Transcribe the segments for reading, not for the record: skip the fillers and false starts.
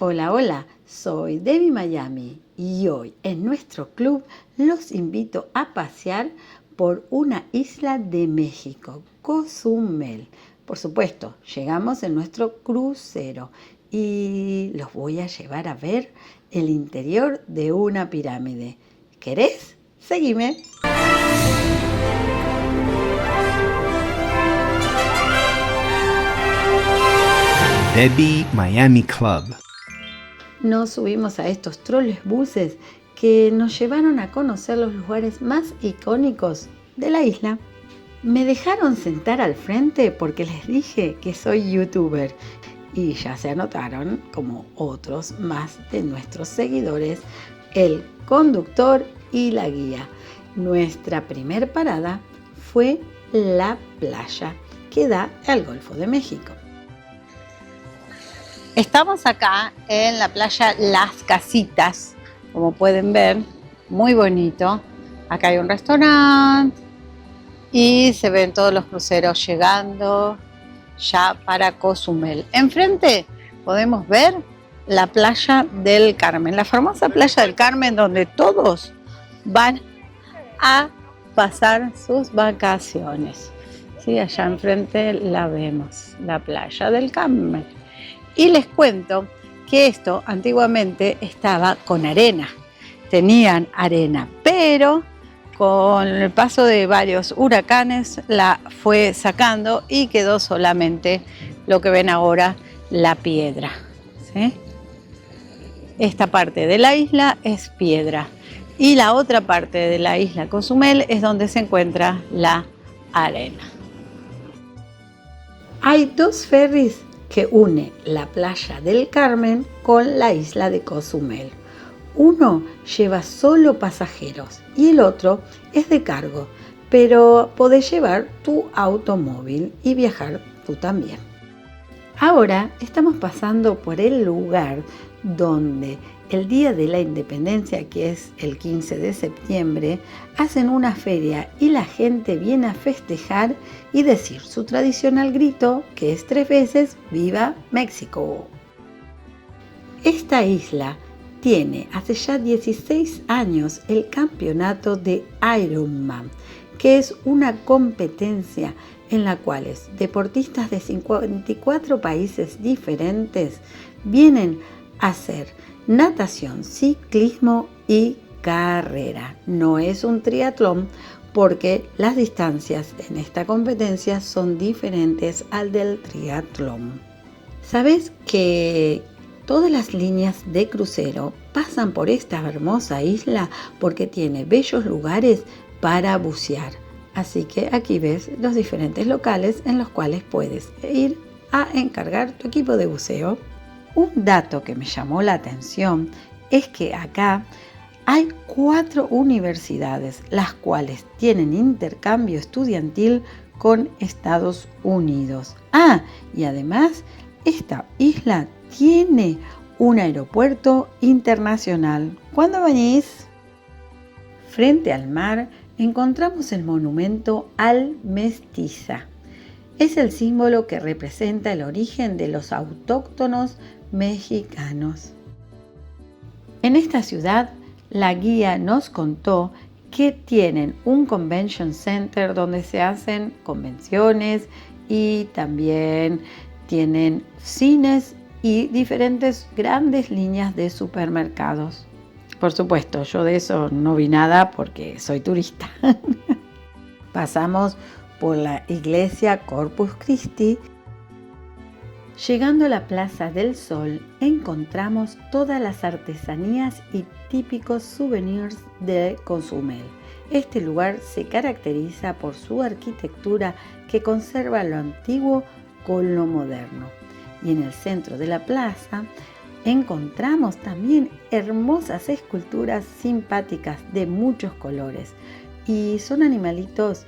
Hola, hola, soy Debbie Miami y hoy en nuestro club los invito a pasear por una isla de México, Cozumel. Por supuesto, llegamos en nuestro crucero y los voy a llevar a ver el interior de una pirámide. ¿Querés? Seguime. Debbie Miami Club. Nos subimos a estos trolebuses que nos llevaron a conocer los lugares más icónicos de la isla. Me dejaron sentar al frente porque les dije que soy youtuber y ya se anotaron, como otros más de nuestros seguidores, el conductor y la guía. Nuestra primer parada fue la playa que da al Golfo de México. Estamos acá en la playa Las Casitas, como pueden ver, muy bonito. Acá hay un restaurante y se ven todos los cruceros llegando ya para Cozumel. Enfrente podemos ver la playa del Carmen, la famosa playa del Carmen donde todos van a pasar sus vacaciones. Sí, allá enfrente la vemos, la playa del Carmen. Y les cuento que esto antiguamente estaba con arena, tenían arena, pero con el paso de varios huracanes la fue sacando y quedó solamente lo que ven ahora, la piedra. ¿Sí? Esta parte de la isla es piedra y la otra parte de la isla Cozumel es donde se encuentra la arena. Hay dos ferries que une la playa del Carmen con la isla de Cozumel. Uno lleva solo pasajeros y el otro es de cargo, pero podés llevar tu automóvil y viajar tú también. Ahora estamos pasando por el lugar donde el Día de la Independencia, que es el 15 de septiembre, hacen una feria y la gente viene a festejar y decir su tradicional grito, que es 3 veces ¡Viva México! Esta isla tiene hace ya 16 años el campeonato de Ironman, que es una competencia en la cual deportistas de 54 países diferentes vienen a hacer natación, ciclismo y carrera. No es un triatlón porque las distancias en esta competencia son diferentes al del triatlón. ¿Sabes que todas las líneas de crucero pasan por esta hermosa isla porque tiene bellos lugares para bucear? Así que aquí ves los diferentes locales en los cuales puedes ir a encargar tu equipo de buceo. Un dato que me llamó la atención es que acá hay 4 universidades, las cuales tienen intercambio estudiantil con Estados Unidos. Y además esta isla tiene un aeropuerto internacional. ¿Cuándo venís? Frente al mar encontramos el monumento al Mestiza. Es el símbolo que representa el origen de los autóctonos mexicanos. En esta ciudad, la guía nos contó que tienen un convention center donde se hacen convenciones y también tienen cines y diferentes grandes líneas de supermercados. Por supuesto, yo de eso no vi nada porque soy turista. Pasamos por la iglesia Corpus Christi. Llegando a la Plaza del Sol, encontramos todas las artesanías y típicos souvenirs de Cozumel. Este lugar se caracteriza por su arquitectura que conserva lo antiguo con lo moderno. Y en el centro de la plaza encontramos también hermosas esculturas simpáticas de muchos colores. Y son animalitos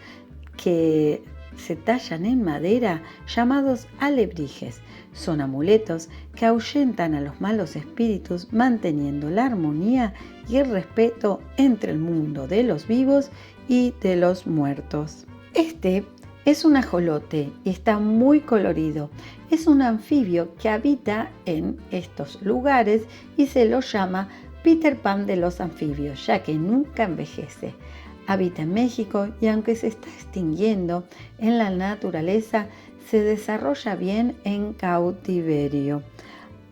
que se tallan en madera llamados alebrijes. Son amuletos que ahuyentan a los malos espíritus, manteniendo la armonía y el respeto entre el mundo de los vivos y de los muertos. Este Es un ajolote y está muy colorido. Es un anfibio que habita en estos lugares y se lo llama Peter Pan de los anfibios, ya que nunca envejece. Habita en México y aunque se está extinguiendo en la naturaleza, se desarrolla bien en cautiverio.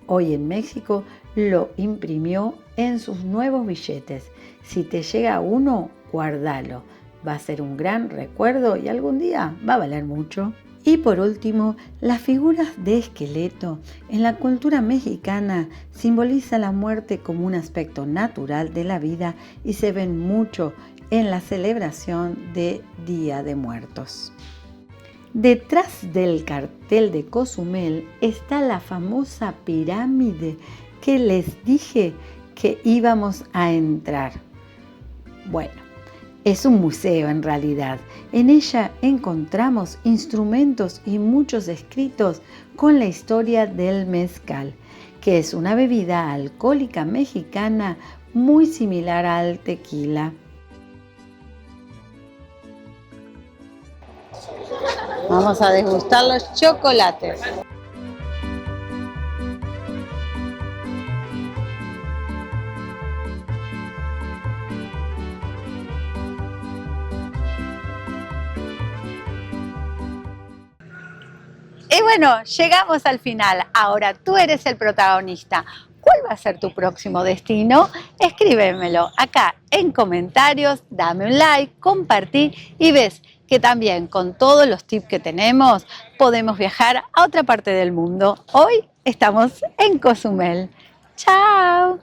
Hoy en México lo imprimió en sus nuevos billetes. Si te llega uno, guárdalo. Va a ser un gran recuerdo y algún día va a valer mucho. Y por último, las figuras de esqueleto en la cultura mexicana simbolizan la muerte como un aspecto natural de la vida y se ven mucho en la celebración de Día de Muertos. Detrás del cartel de Cozumel está la famosa pirámide que les dije que íbamos a entrar. Bueno, es un museo en realidad. En ella encontramos instrumentos y muchos escritos con la historia del mezcal, que es una bebida alcohólica mexicana muy similar al tequila. Vamos a degustar los chocolates. Y bueno, llegamos al final. Ahora tú eres el protagonista. ¿Cuál va a ser tu próximo destino? Escríbemelo acá en comentarios, dame un like, compartí y ves que también con todos los tips que tenemos podemos viajar a otra parte del mundo. Hoy estamos en Cozumel. ¡Chao!